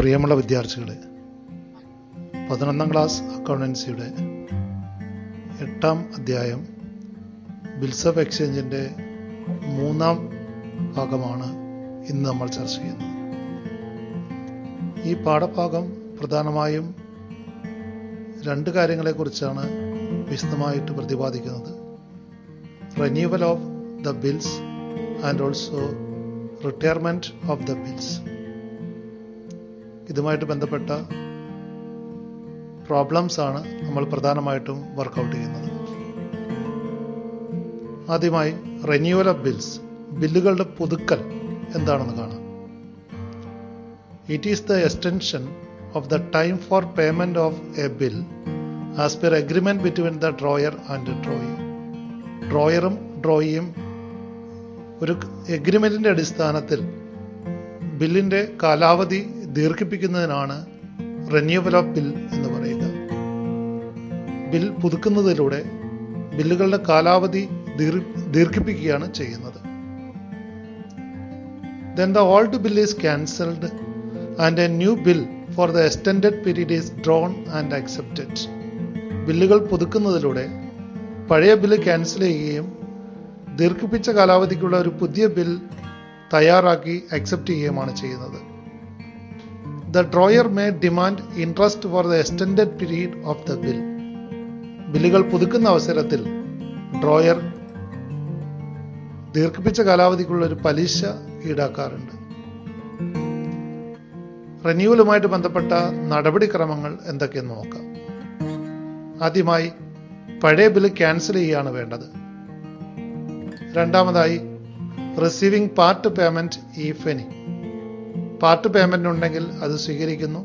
പ്രിയമുള്ള വിദ്യാർത്ഥികളെ, 11ാം ക്ലാസ് അക്കൗണ്ടൻസിയുടെ 8ാം അധ്യായം ബിൽസ് ഓഫ് എക്സ്ചേഞ്ചിൻ്റെ 3ാം ഭാഗമാണ് ഇന്ന് നമ്മൾ ചർച്ച ചെയ്യുന്നത്. ഈ പാഠഭാഗം പ്രധാനമായും രണ്ട് കാര്യങ്ങളെക്കുറിച്ചാണ് വിശദമായിട്ട് പ്രതിപാദിക്കുന്നത്: renewal of the bills and also retirement of the bills. ഇതുമായിട്ട് ബന്ധപ്പെട്ട പ്രോബ്ലംസ് ആണ് നമ്മൾ പ്രധാനമായിട്ടും വർക്കൗട്ട് ചെയ്യുന്നത്. ആദ്യമായി റിന്യൂവൽ ഓഫ് ബിൽസ്, ബില്ലുകളുടെ പുതുക്കൽ എന്താണെന്ന് കാണാം. It is the extension of the time for payment of a bill as per agreement between the drawer and drawee. ഡ്രോയറും ഡ്രോയിയും ഒരു എഗ്രിമെന്റിന്റെ അടിസ്ഥാനത്തിൽ ബില്ലിന്റെ കാലാവധി ദീർഘിപ്പിക്കുന്നതിനാണ് റിന്യൂവൽ ഓഫ് ബിൽ എന്ന് പറയുക. ബിൽ പുതുക്കുന്നതിലൂടെ ബില്ലുകളുടെ കാലാവധി ദീർഘിപ്പിക്കുകയാണ് ചെയ്യുന്നത്. Then the old bill is cancelled and a new bill for the extended period is drawn and accepted. ബില്ലുകൾ പുതുക്കുന്നതിലൂടെ പഴയ ബില്ല് ക്യാൻസൽ ചെയ്യുകയും ദീർഘിപ്പിച്ച കാലാവധിക്കുള്ള ഒരു പുതിയ ബിൽ തയ്യാറാക്കി അക്സെപ്റ്റ് ചെയ്യുകയുമാണ് ചെയ്യുന്നത്. The drawer may demand interest for the extended period of the bill. ബില്ലുകൾ പുതുക്കുന്ന അവസരത്തിൽ drawer ദീർഘിപ്പിച്ച കാലാവധിക്കുള്ള ഒരു പലിശ ഈടാക്കാറുണ്ട്. റിന്യൂവലുമായിട്ട് ബന്ധപ്പെട്ട നടപടിക്രമങ്ങൾ എന്തൊക്കെയെന്ന് നോക്കാം. ആദ്യമായി പഴയ ബില്ല് ക്യാൻസൽ ചെയ്യുകയാണ് വേണ്ടത്. രണ്ടാമതായി receiving part payment if any. Part payment ഉണ്ടെങ്കിൽ അത് സ്വീകരിക്കുന്നു.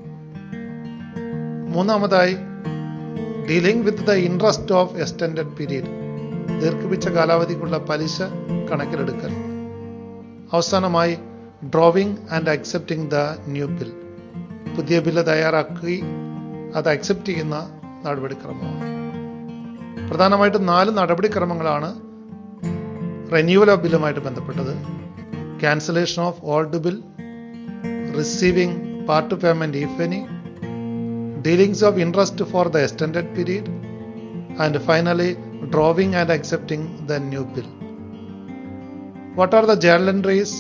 മൂന്നാമതായി dealing with the interest of extended period. ദീർഘിപ്പിച്ച കാലാവധിക്കുള്ള പലിശ കണക്കിലെടുക്കൽ. അവസാനമായി drawing and accepting the new bill. പുതിയ ബില്ല് തയ്യാറാക്കി അത് അക്സെപ്റ്റ് ചെയ്യുന്ന നടപടിക്രമമാണ്. പ്രധാനമായിട്ടും 4 നടപടിക്രമങ്ങളാണ് റിന്യൂവൽ ഓഫ് ബില്ലുമായിട്ട് ബന്ധപ്പെട്ടത്: cancellation of old bill, receiving part payment if any, dealings of interest for the extended period, and finally drawing and accepting the new bill. What are the journal entries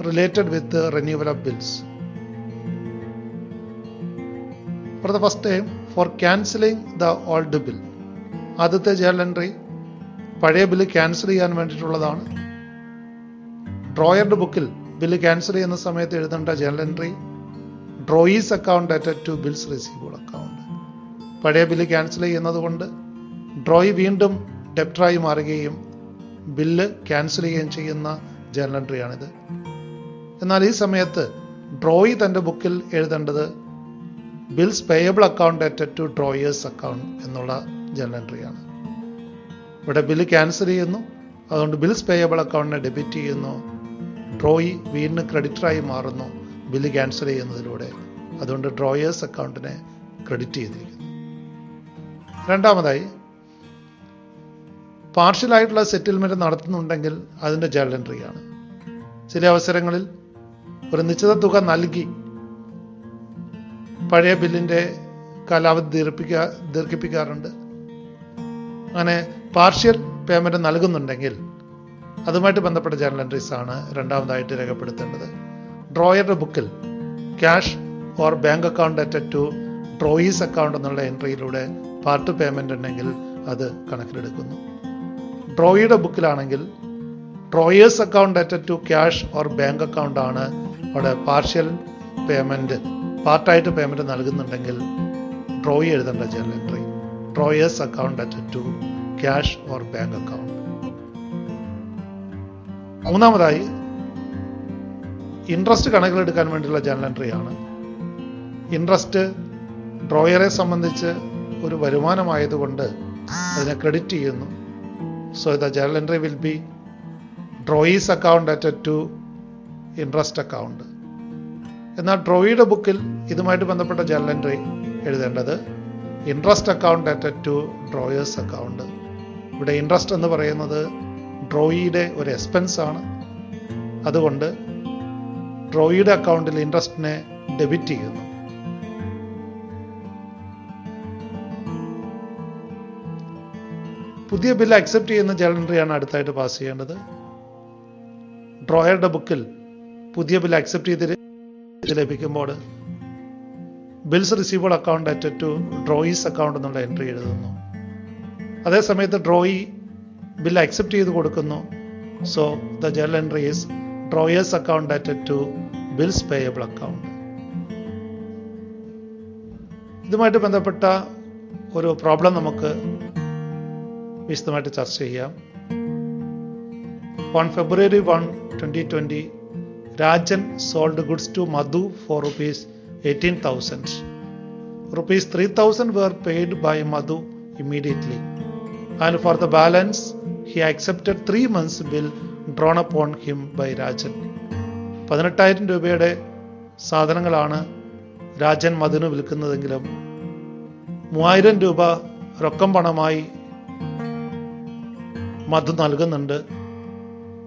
related with the renewal of bills? For the first time, for cancelling the old bill, ആദ്യത്തെ journal entry പഴയ bill cancel ചെയ്യാൻ വേണ്ടിയിട്ടുള്ളതാണ്. ഡ്രോയറുടെ ബുക്കിൽ bill cancel ചെയ്യുന്ന സമയത്ത് എഴുതേണ്ട journal entry drawee's account അറ്റഡ് to bills receivable account. പഴയ ബില്ല് ക്യാൻസൽ ചെയ്യുന്നത് കൊണ്ട് ഡ്രോയി വീണ്ടും ഡെപ്റ്ററായി മാറുകയും ബില്ല് ക്യാൻസൽ ചെയ്യുകയും ചെയ്യുന്ന ജേർണൽ എൻട്രിയാണിത്. എന്നാൽ ഈ സമയത്ത് ഡ്രോയി തൻ്റെ ബുക്കിൽ എഴുതേണ്ടത് ബിൽസ് പേയബിൾ അക്കൗണ്ട് അറ്റഡ് ടു ഡ്രോയേഴ്സ് അക്കൗണ്ട് എന്നുള്ള ജേർണൽ എൻട്രിയാണ്. ഇവിടെ ബില്ല് ക്യാൻസൽ ചെയ്യുന്നു, അതുകൊണ്ട് ബിൽസ് പേയബിൾ അക്കൗണ്ടിനെ ഡെബിറ്റ് ചെയ്യുന്നു. ഡ്രോയി വീണ്ടും ക്രെഡിറ്ററായി മാറുന്നു ബില്ല് ക്യാൻസൽ ചെയ്യുന്നതിലൂടെ. അതുകൊണ്ട് ഡ്രോയേഴ്സ് അക്കൗണ്ടിനെ ക്രെഡിറ്റ് ചെയ്തിരിക്കുന്നു. രണ്ടാമതായി പാർഷ്യലായിട്ടുള്ള സെറ്റിൽമെന്റ് നടത്തുന്നുണ്ടെങ്കിൽ അതിൻ്റെ ജേർണൽ എൻട്രിയാണ്. ചില അവസരങ്ങളിൽ ഒരു നിശ്ചിത തുക നൽകി പഴയ ബില്ലിന്റെ കാലാവധി ദീർഘിപ്പിക്കാറുണ്ട്. അങ്ങനെ പാർഷ്യൽ പേയ്മെന്റ് നൽകുന്നുണ്ടെങ്കിൽ അതുമായിട്ട് ബന്ധപ്പെട്ട ജേർണൽ എൻട്രീസ് ആണ് രണ്ടാമതായിട്ട് രേഖപ്പെടുത്തേണ്ടത്. ഡ്രോയറുടെ ബുക്കിൽ ക്യാഷ് ഓർ ബാങ്ക് അക്കൗണ്ട് അറ്റഡ് ടു ഡ്രോയീസ് അക്കൗണ്ട് എന്നുള്ള എൻട്രിയിലൂടെ പാർട്ട് പേയ്മെന്റ് ഉണ്ടെങ്കിൽ അത് കണക്കിലെടുക്കുന്നു. ഡ്രോയിയുടെ ബുക്കിലാണെങ്കിൽ ഡ്രോയേഴ്സ് അക്കൗണ്ട് അറ്റഡ് to cash or bank account ആണ് അവിടെ പാർഷ്യൽ പേയ്മെന്റ്, പാർട്ടായിട്ട് പേയ്മെന്റ് നൽകുന്നുണ്ടെങ്കിൽ ഡ്രോയി എഴുതേണ്ട ജേർണൽ എൻട്രി ഡ്രോയേഴ്സ് അക്കൗണ്ട് അറ്റഡ് to cash or bank account. മൂന്നാമതായി ഇൻട്രസ്റ്റ് കണക്കിലെടുക്കാൻ വേണ്ടിയുള്ള ജേർണൽ എൻട്രിയാണ്. ഇൻട്രസ്റ്റ് ഡ്രോയറെ സംബന്ധിച്ച് ഒരു വരുമാനമായതുകൊണ്ട് അതിനെ ക്രെഡിറ്റ് ചെയ്യുന്നു. So the journal entry will be drawee's account അറ്റഡ് ടു ഇൻട്രസ്റ്റ് അക്കൗണ്ട്. എന്നാൽ ഡ്രോയിയുടെ ബുക്കിൽ ഇതുമായിട്ട് ബന്ധപ്പെട്ട ജേർണൽ എൻട്രി എഴുതേണ്ടത് ഇൻട്രസ്റ്റ് അക്കൗണ്ട് അറ്റഡ് ടു ഡ്രോയേഴ്സ് അക്കൗണ്ട്. ഇവിടെ ഇൻട്രസ്റ്റ് എന്ന് പറയുന്നത് ഡ്രോയിയുടെ ഒരു എക്സ്പെൻസ് ആണ്. അതുകൊണ്ട് ഡ്രോയിയുടെ അക്കൗണ്ടിൽ ഇൻട്രസ്റ്റിനെ ഡെബിറ്റ് ചെയ്യുന്നു. പുതിയ ബില്ല് അക്സെപ്റ്റ് ചെയ്യുന്ന ജേണൽ എൻട്രിയാണ് അടുത്തായിട്ട് പാസ് ചെയ്യേണ്ടത്. ഡ്രോയറുടെ ബുക്കിൽ പുതിയ ബില്ല് അക്സെപ്റ്റ് ചെയ്ത് ലഭിക്കുമ്പോൾ ബിൽസ് റിസീവബിൾ അക്കൗണ്ട് അറ്റ് ടു ഡ്രോയീസ് അക്കൗണ്ട് എന്നുള്ള എൻട്രി എഴുതുന്നു. അതേസമയത്ത് ഡ്രോയി ബില്ല് അക്സെപ്റ്റ് ചെയ്ത് കൊടുക്കുന്നു. So the journal entry is drawer's account അറ്റ് ടു ബിൽസ് പേയബിൾ അക്കൗണ്ട്. ഇതുമായിട്ട് ബന്ധപ്പെട്ട ഒരു പ്രോബ്ലം നമുക്ക് വിശദമായിട്ട് ചർച്ച ചെയ്യാം. On February 1, 2020, Rajan sold goods to Madhu for rupees 18,000. Rupees 3,000 were paid by Madhu immediately, and for the balance, he accepted 3 months bill drawn upon him by Rajan. 18,000 രൂപയുടെ സാധനങ്ങളാണ് രാജൻ മധുവിന് വിൽക്കുന്നതെങ്കിലും 3,000 രൂപ റൊക്കം പണമായി മധു നൽകുന്നുണ്ട്.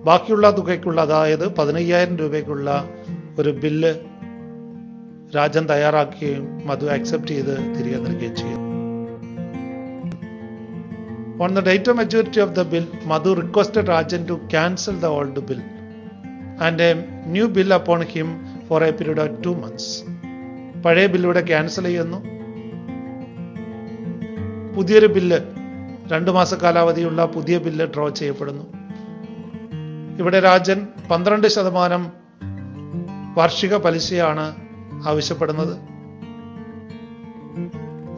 ബാക്കിയുള്ള തുകയ്ക്കുള്ള, അതായത് 15,000 രൂപയ്ക്കുള്ള ഒരു ബില്ല് രാജൻ തയ്യാറാക്കുകയും മധു അക്സെപ്റ്റ് ചെയ്ത് തിരികെ നൽകുകയും ചെയ്യും. On the date of maturity of the bill, Madhu requested Rajan to cancel the old bill and a new bill upon him for a period of 2 months. പഴയ ബില്ലിവിടെ ക്യാൻസൽ ചെയ്യുന്നു. പുതിയൊരു ബില്ല്, 2 മാസ കാലാവധിയുള്ള പുതിയ ബില്ല് ഡ്രോ ചെയ്യപ്പെടുന്നു. ഇവിടെ രാജൻ 12% വാർഷിക പലിശയാണ് ആവശ്യപ്പെടുന്നത്.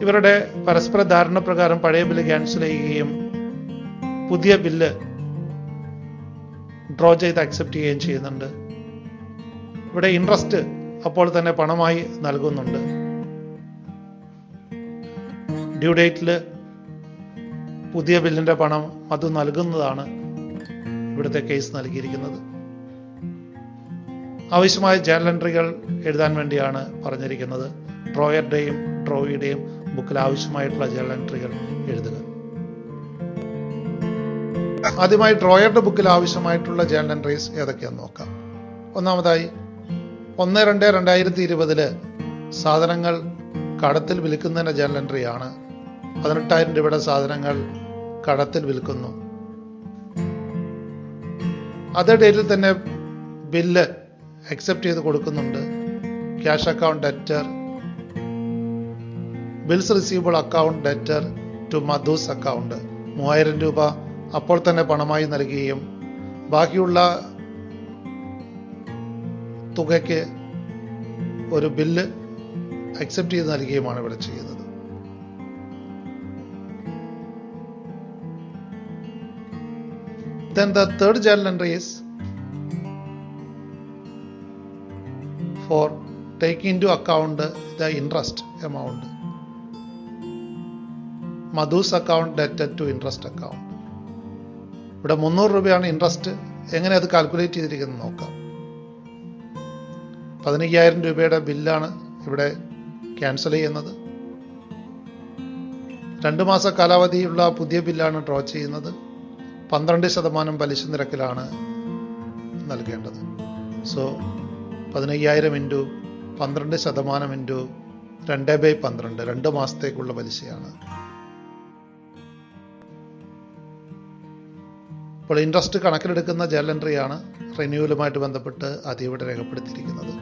ഇവരുടെ പരസ്പര ധാരണ പ്രകാരം പഴയ ബില്ല് ക്യാൻസൽ ചെയ്യുകയും പുതിയ ബില്ല് ഡ്രോ ചെയ്ത് അക്സെപ്റ്റ് ചെയ്യുകയും ചെയ്യുന്നുണ്ട്. ഇവിടെ ഇൻട്രസ്റ്റ് അപ്പോൾ തന്നെ പണമായി നൽകുന്നുണ്ട്. ഡ്യൂ ഡേറ്റിൽ പുതിയ ബില്ലിന്റെ പണം അത് നൽകുന്നതാണ് ഇവിടുത്തെ കേസ് നൽകിയിരിക്കുന്നത്. ആവശ്യമായ ജേണൽ എൻട്രികൾ എഴുതാൻ വേണ്ടിയാണ് പറഞ്ഞിരിക്കുന്നത്. ഡ്രോയറുടെയും ഡ്രോയിയുടെയും ബുക്കിൽ ആവശ്യമായിട്ടുള്ള ജേണൽ എൻട്രികൾ എഴുതുക. ആദ്യമായി ഡ്രോയറുടെ ബുക്കിൽ ആവശ്യമായിട്ടുള്ള ജേണൽ എൻട്രീസ് ഏതൊക്കെയാണെന്ന് നോക്കാം. ഒന്നാമതായി 1/2/2020 സാധനങ്ങൾ കടത്തിൽ വിൽക്കുന്നതിന്റെ ജേണൽ എൻട്രിയാണ്. 18,000 രൂപയുടെ സാധനങ്ങൾ കടത്തിൽ വിൽക്കുന്നു. അതേ ഡേറ്റിൽ തന്നെ ബില്ല് അക്സെപ്റ്റ് ചെയ്ത് കൊടുക്കുന്നുണ്ട്. Cash account debtor, bills receivable account debtor to Madhu's account 3,000 രൂപ അപ്പോൾ തന്നെ പണമായി നൽകുകയും ബാക്കിയുള്ള തുകയ്ക്ക് ഒരു ബില്ല് അക്സെപ്റ്റ് ചെയ്ത് നൽകുകയുമാണ് ഇവിടെ ചെയ്യുന്നത്. Then the third journal entry is for taking into account the interest amount. Madhu's account debted to interest account. ഇവിടെ 300 രൂപയാണ് ഇൻട്രസ്റ്റ്. എങ്ങനെ അത് കാൽക്കുലേറ്റ് ചെയ്തിരിക്കുന്നത് നോക്കാം. 15,000 രൂപയുടെ ബില്ലാണ് ഇവിടെ ക്യാൻസൽ ചെയ്യുന്നത്. 2 മാസ കാലാവധിയുള്ള പുതിയ ബില്ലാണ് ഡ്രോ ചെയ്യുന്നത്. 12% പലിശ നിരക്കിലാണ് നൽകേണ്ടത്. സോ 15,000 ഇൻറ്റു 12% ഇൻറ്റു 2/12 2 മാസത്തേക്കുള്ള പലിശയാണ്. ഇപ്പോൾ ഇൻട്രസ്റ്റ് കണക്കിലെടുക്കുന്ന ജേണൽ എൻട്രിയാണ് റിന്യൂവലുമായിട്ട് ബന്ധപ്പെട്ട് ആദ്യം ഇവിടെ രേഖപ്പെടുത്തിയിരിക്കുന്നത്.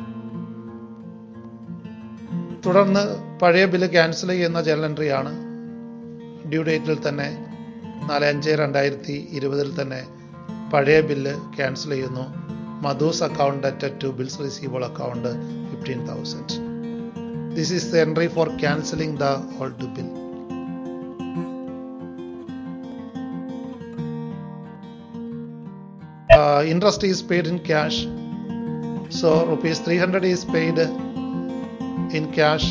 തുടർന്ന് പഴയ ബില്ല് ക്യാൻസൽ ചെയ്യുന്ന ജേണൽ എൻട്രിയാണ്. ഡ്യൂ ഡേറ്റിൽ തന്നെ 4/5/2020 തന്നെ പഴയ ബില്ല് ക്യാൻസൽ ചെയ്യുന്നു. മധുസ് അക്കൗണ്ട് ഡെറ്റഡ് to bills receivable account 15,000. This is the entry for cancelling the old bill. Interest is paid in cash. So rupees 300 is paid in cash.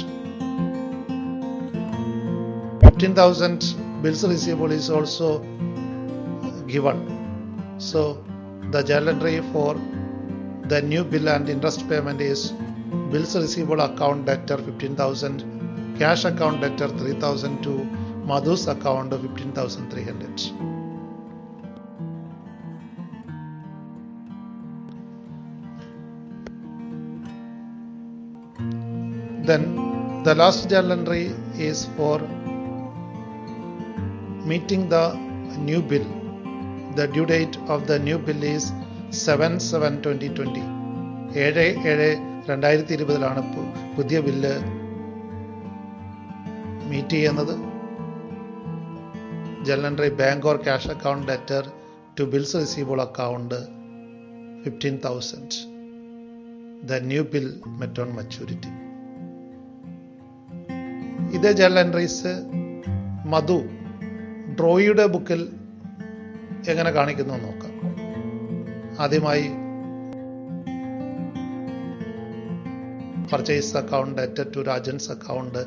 15,000 bills receivable is also given. So the journal entry for the new bill and interest payment is bills receivable account debtor 15,000, cash account debtor 3,000 to Madhu's account 15,300. Then the last journal entry is for meeting the new bill. The due date of the new bill is 7/7/2020. 7/7/2020 പുതിയ bill meet ചെയ്യുന്നത്. General entry bank or cash account debtor to bills receivable account 15,000. The new bill met on maturity. ഇതേ general entries Madhu ഡ്രോയിയുടെ ബുക്കിൽ എങ്ങനെ കാണിക്കുന്നു നോക്കാം. ആദ്യമായി purchase account debtor to Rajan's account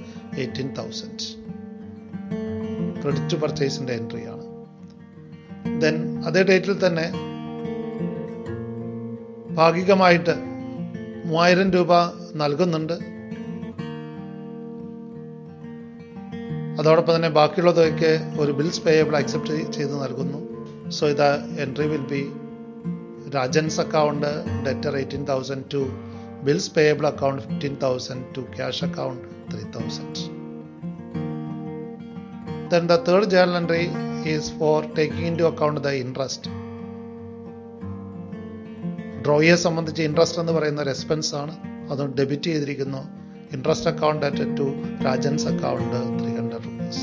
18,000. Credit to പർച്ചേസിന്റെ എൻട്രിയാണ്. ദെൻ അതേ ഡേറ്റിൽ തന്നെ ഭാഗികമായിട്ട് 3,000 രൂപ നൽകുന്നുണ്ട്. അതോടൊപ്പം തന്നെ ബാക്കിയുള്ള തുകയ്ക്ക് ഒരു ബിൽസ് പേയബിൾ അക്സെപ്റ്റ് ചെയ്ത് നൽകുന്നു. സോ ഇത് entry will be Rajan's account debtor 18,000 to bills payable account 15,000 to cash account 3,000. Then the third journal entry is for taking into account the interest. ഡ്രോയെ സംബന്ധിച്ച് ഇൻട്രസ്റ്റ് എന്ന് പറയുന്ന ഒരു എക്സ്പെൻസ് ആണ്. അത് ഡെബിറ്റ് ചെയ്തിരിക്കുന്നു. Interest account debtor to Rajan's account 300 rupees.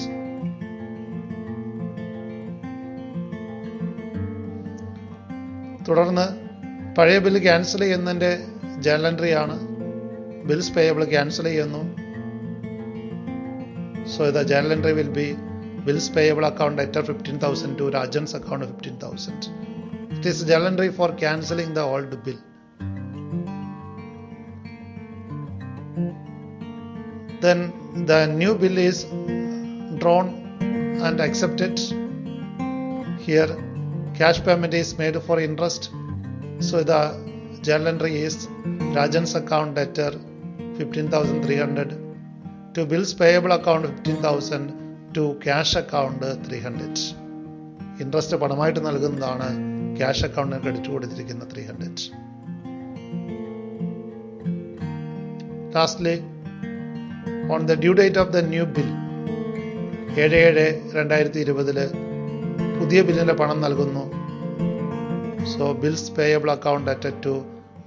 തുടർന്ന് പഴയ bill cancel ചെയ്യുന്നതിന്റെ ജേർണൽ എൻട്രി ആണ്. ബിൽസ് പേയബിൾ ക്യാൻസൽ ചെയ്യുന്നു. So the journal entry will be bills payable account debtor 15,000 to Rajan's account 15,000. It is journal entry for cancelling the old bill. Then the new bill is drawn and accepted. Here cash payment is made for interest. So the journal entry is Rajan's account debtor 15,300 to bills payable account 15,000 to cash account 300. Interest പണമായിട്ട് നൽകുന്നതാണ്. Cash അക്കൗണ്ടിന് credit കൊടുത്തിരിക്കുന്ന 300. Lastly, on the due date of the new bill 7/7/2020 പുതിയ ബില്ലിന്റെ പണം നൽകുന്നു. So bills payable account debtor to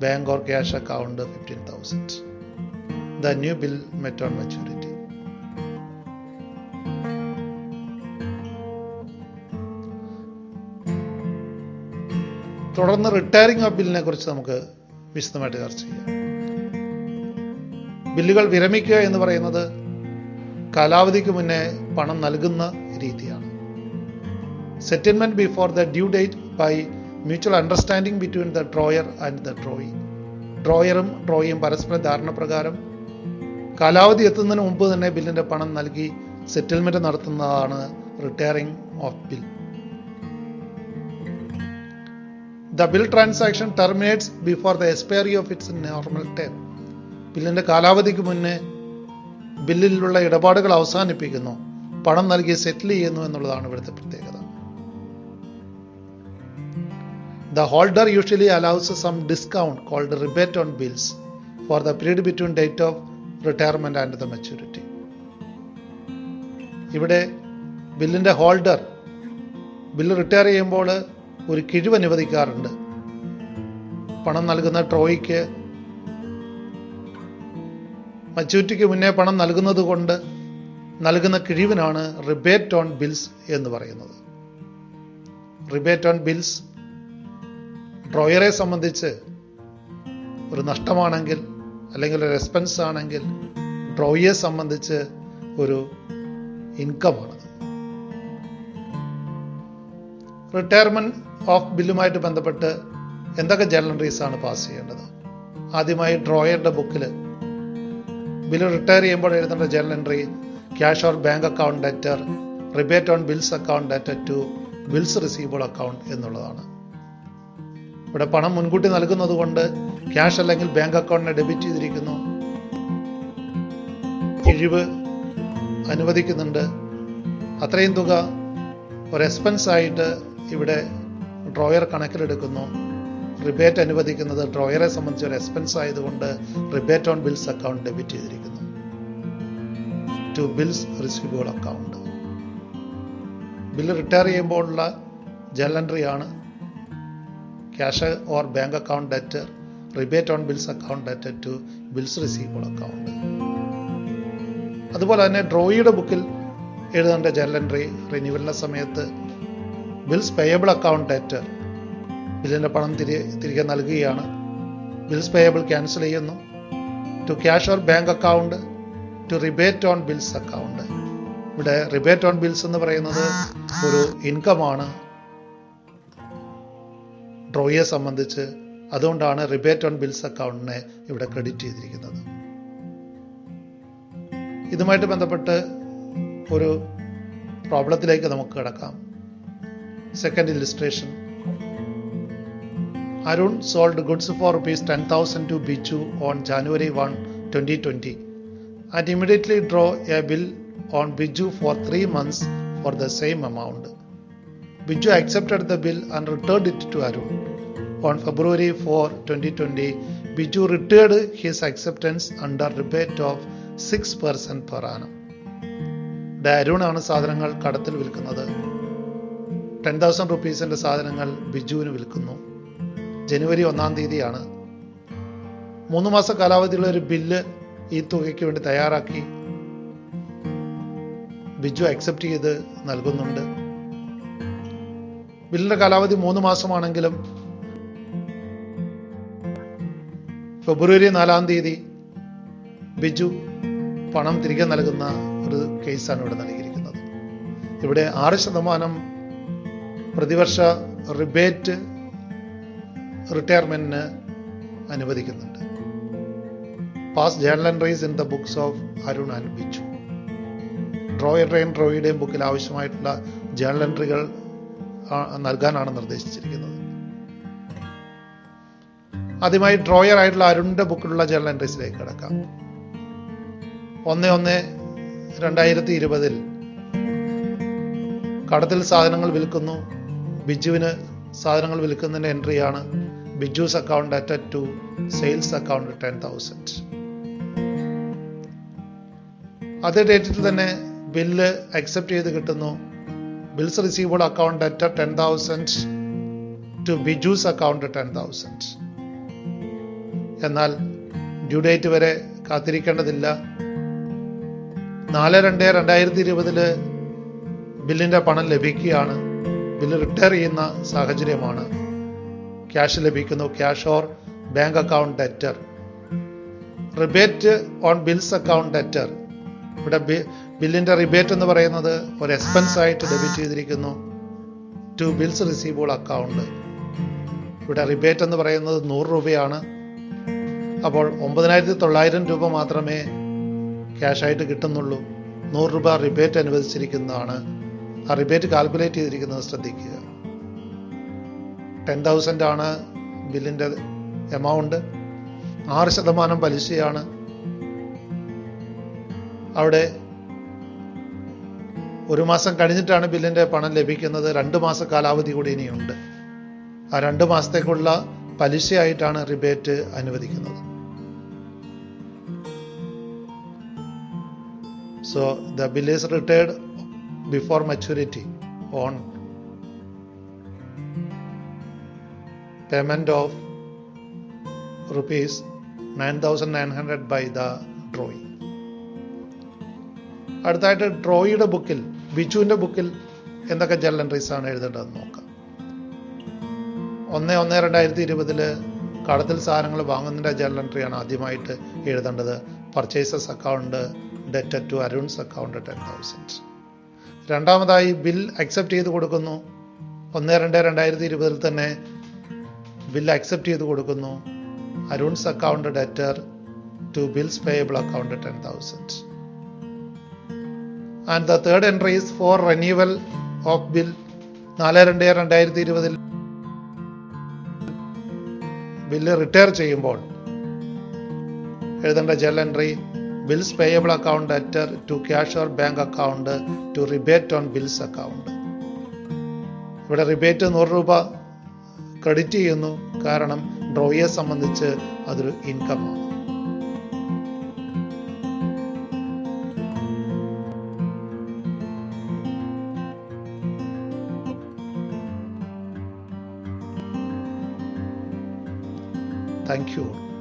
bank or cash account 15,000. The new bill met on maturity. തുടർന്ന് retiring of ബില്ലിനെ കുറിച്ച് നമുക്ക് വിശദമായിട്ട് ചർച്ച ചെയ്യാം. ബില്ലുകൾ വിരമിക്കുക എന്ന് പറയുന്നത് കാലാവധിക്ക് മുന്നേ പണം നൽകുന്ന രീതിയാണ്. Settlement before the due date by mutual understanding between the drawer and the drawee. ഡ്രോയറും ഡ്രോയിയും പരസ്പര ധാരണ പ്രകാരം കാലാവധി എത്തുന്നതിന് മുമ്പ് തന്നെ ബില്ലിന്റെ പണം നൽകി സെറ്റിൽമെന്റ് നടത്തുന്നതാണ് retiring of bill. The bill transaction terminates before the expiry of its normal term. ബില്ലിന്റെ കാലാവധിക്ക് മുന്നേ ബില്ലിലുള്ള ഇടപാടുകൾ അവസാനിപ്പിക്കുന്നു, പണം നൽകി സെറ്റിൽ ചെയ്യുന്നു എന്നുള്ളതാണ് ഇവിടുത്തെ പ്രത്യേകത. The holder usually allows some discount called rebate on bills for the period between date of retirement and the maturity. ഇവിടെ ബില്ലിന്റെ ഹോൾഡർ ബില്ല് റിട്ടയർ ചെയ്യുമ്പോൾ ഒരു കിഴിവ് അനുവദിക്കാറുണ്ട്. പണം നൽകുന്ന ട്രോയ്ക്ക് മച്യൂരിറ്റിക്ക് മുന്നേ പണം നൽകുന്നത് കൊണ്ട് നൽകുന്ന കിഴിവിനാണ് റിബേറ്റ് ഓൺ ബിൽസ് എന്ന് പറയുന്നത്. റിബേറ്റ് ഓൺ ബിൽസ് ഡ്രോയറെ സംബന്ധിച്ച് ഒരു നഷ്ടമാണെങ്കിൽ അല്ലെങ്കിൽ ഒരു എക്സ്പെൻസ് ആണെങ്കിൽ ഡ്രോയെ സംബന്ധിച്ച് ഒരു ഇൻകമാണ്. റിട്ടയർമെന്റ് ഓഫ് ബില്ലുമായിട്ട് ബന്ധപ്പെട്ട് എന്തൊക്കെ ജേർണൽ എൻട്രീസ് ആണ് പാസ് ചെയ്യേണ്ടത്? ആദ്യമായി ഡ്രോയറുടെ ബുക്കിൽ ബില്ല് റിട്ടയർ ചെയ്യുമ്പോൾ എഴുതേണ്ട journal entry cash or bank account debtor rebate on bills account debtor to bills receivable account എന്നുള്ളതാണ്. ഇവിടെ പണം മുൻകൂട്ടി നൽകുന്നത് കൊണ്ട് ക്യാഷ് അല്ലെങ്കിൽ ബാങ്ക് അക്കൗണ്ടിനെ ഡെബിറ്റ് ചെയ്തിരിക്കുന്നു. കിഴിവ് അനുവദിക്കുന്നുണ്ട്. അത്രയും തുക ഒരു എക്സ്പെൻസ് ആയിട്ട് ഇവിടെ ഡ്രോയർ കണക്കിലെടുക്കുന്നു. റിബേറ്റ് അനുവദിക്കുന്നത് ഡ്രോയറെ സംബന്ധിച്ച് ഒരു എക്സ്പെൻസ് ആയതുകൊണ്ട് rebate on bills account debit ചെയ്തിരിക്കുന്നു to bills receivable account. Bill retire ചെയ്യുമ്പോഴുള്ള ജേണൽ എൻട്രിയാണ് cash or bank account debtor rebate on bills account debtor to bills receivable account. അതുപോലെ തന്നെ ഡ്രോയിയുടെ ബുക്കിൽ എഴുതേണ്ട ജേണൽ എൻട്രി റിന്യൂവലിൻ്റെ സമയത്ത് ബിൽസ് പേയബിൾ അക്കൗണ്ട് ഡെറ്റർ, ബില്ലിൻ്റെ പണം തിരികെ നൽകുകയാണ്. ബിൽസ് പേയബിൾ ക്യാൻസൽ ചെയ്യുന്നു. To cash or bank account to rebate on bills account. ഇവിടെ റിബേറ്റ് ഓൺ ബിൽസ് എന്ന് പറയുന്നത് ഒരു ഇൻകമാണ് ഡ്രോയിയെ സംബന്ധിച്ച്. അതുകൊണ്ടാണ് റിബേറ്റ് ഓൺ ബിൽസ് അക്കൗണ്ടിനെ ഇവിടെ ക്രെഡിറ്റ് ചെയ്തിരിക്കുന്നത്. ഇതുമായിട്ട് ബന്ധപ്പെട്ട് ഒരു പ്രോബ്ലത്തിലേക്ക് നമുക്ക് കിടക്കാം. Second illustration. Arun sold goods for ₹10,000 to Biju on January 1, 2020 and immediately drew a bill on Biju for 3 months for the same amount. Biju accepted the bill and returned it to Arun. On February 4, 2020, Biju returned his acceptance under rebate of 6% per annum. Arun ആണ് സാധനങ്ങൾ കടത്തിൽ വിൽക്കുന്നത്. 10,000 rupees സാധനങ്ങൾ ബിജുവിന് വിൽക്കുന്നു. ജനുവരി 1-ാം തീയതിയാണ്. 3 മാസ കാലാവധിയുള്ള ഒരു bill ഈ തുകയ്ക്ക് വേണ്ടി തയ്യാറാക്കി ബിജു അക്സെപ്റ്റ് ചെയ്ത് നൽകുന്നുണ്ട്. ബില്ലിന്റെ കാലാവധി 3 മാസമാണെങ്കിലും ഫെബ്രുവരി 4-ാം തീയതി ബിജു പണം തിരികെ നൽകുന്ന ഒരു കേസാണ് ഇവിടെ നൽകിയിരിക്കുന്നത്. ഇവിടെ 6% പ്രതിവർഷ റിബേറ്റ് റിട്ടയർമെന്റിന് അനുവദിക്കുന്നുണ്ട്. Pass journal entries in the books of Arun and Biju. ഡ്രോയുടെയും ബുക്കിൽ ആവശ്യമായിട്ടുള്ള ജേണൽ എൻട്രികൾ നൽകാനാണ് നിർദ്ദേശിച്ചിരിക്കുന്നത്. ആദ്യമായി ഡ്രോയർ ആയിട്ടുള്ള അരുണിന്റെ ബുക്കിലുള്ള ജേണൽ എൻട്രീസിലേക്ക് കിടക്കാം. 1/1/2020 കടത്തിൽ സാധനങ്ങൾ വിൽക്കുന്നു. ബിജുവിന് സാധനങ്ങൾ വിൽക്കുന്നതിന്റെ എൻട്രിയാണ് Biju's account debtor to sales account 10,000. അതേ ഡേറ്റിൽ തന്നെ ബില്ല് അക്സെപ്റ്റ് ചെയ്ത് കിട്ടുന്നു. Bills receivable account debtor 10,000 to Biju's account 10,000. എന്നാൽ ഡ്യൂ ഡേറ്റ് വരെ കാത്തിരിക്കേണ്ടതില്ല. 4/2/2020 ബില്ലിന്റെ പണം ലഭിക്കുകയാണ്. ബില്ല് റിട്ടയർ ചെയ്യുന്ന സാഹചര്യമാണ്. ക്യാഷ് ലഭിക്കുന്നു. Cash or bank account debtor. Rebate on bills account debtor. ഇവിടെ ബില്ലിന്റെ റിബേറ്റ് എന്ന് പറയുന്നത് ഒരു എക്സ്പെൻസ് ആയിട്ട് ഡെബിറ്റ് ചെയ്തിരിക്കുന്നു ടു ബിൽസ് റിസീവബിൾ അക്കൗണ്ട്. ഇവിടെ റിബേറ്റ് എന്ന് പറയുന്നത് 100 രൂപയാണ്. അപ്പോൾ 9,900 രൂപ മാത്രമേ ക്യാഷ് ആയിട്ട് കിട്ടുന്നുള്ളൂ. 100 രൂപ റിബേറ്റ് അനുവദിച്ചിരിക്കുന്നതാണ്. ആ റിബേറ്റ് കാൽക്കുലേറ്റ് ചെയ്തിരിക്കുന്നത് ശ്രദ്ധിക്കുക. 10,000 ആണ് ബില്ലിന്റെ എമൗണ്ട്. 6% പലിശയാണ്. അവിടെ 1 മാസം കഴിഞ്ഞിട്ടാണ് ബില്ലിന്റെ പണം ലഭിക്കുന്നത്. 2 മാസ കാലാവധി കൂടി ഇനിയുണ്ട്. ആ 2 മാസത്തേക്കുള്ള പലിശയായിട്ടാണ് റിബേറ്റ് അനുവദിക്കുന്നത്. So the bill is returned before maturity on payment of ₹9,900 by the drawee. അടുത്തായിട്ട് ഡ്രോയിയുടെ ബുക്കിൽ, ബിജുവിന്റെ ബുക്കിൽ എന്തൊക്കെ ജേണൽ എൻട്രീസ് ആണ് എഴുതേണ്ടതെന്ന് നോക്കാം. 1/1/2020 കടത്തിൽ സാധനങ്ങൾ വാങ്ങുന്നതിന്റെ ജേണൽ എൻട്രിയാണ് ആദ്യമായിട്ട് എഴുതേണ്ടത്. Purchases account debtor to Arun's account 10,000. രണ്ടാമതായി ബിൽ അക്സെപ്റ്റ് ചെയ്ത് കൊടുക്കുന്നു. 1/2/2020 തന്നെ ബിൽ അക്സെപ്റ്റ് ചെയ്ത് കൊടുക്കുന്നു. Arun's account debtor to bills payable account 10,000. And the third entry is for renewal of bill. 4/2/2020 bill retire ചെയ്യുമ്പോൾ എഴുതേണ്ട journal entry bills payable account debtor to cash or bank account to rebate on bills account. ഇവിടെ rebate 100 രൂപ credit ചെയ്യുന്നു. കാരണം ഡ്രോയിയെ സംബന്ധിച്ച് അതൊരു ഇൻകമാണ്. Thank you.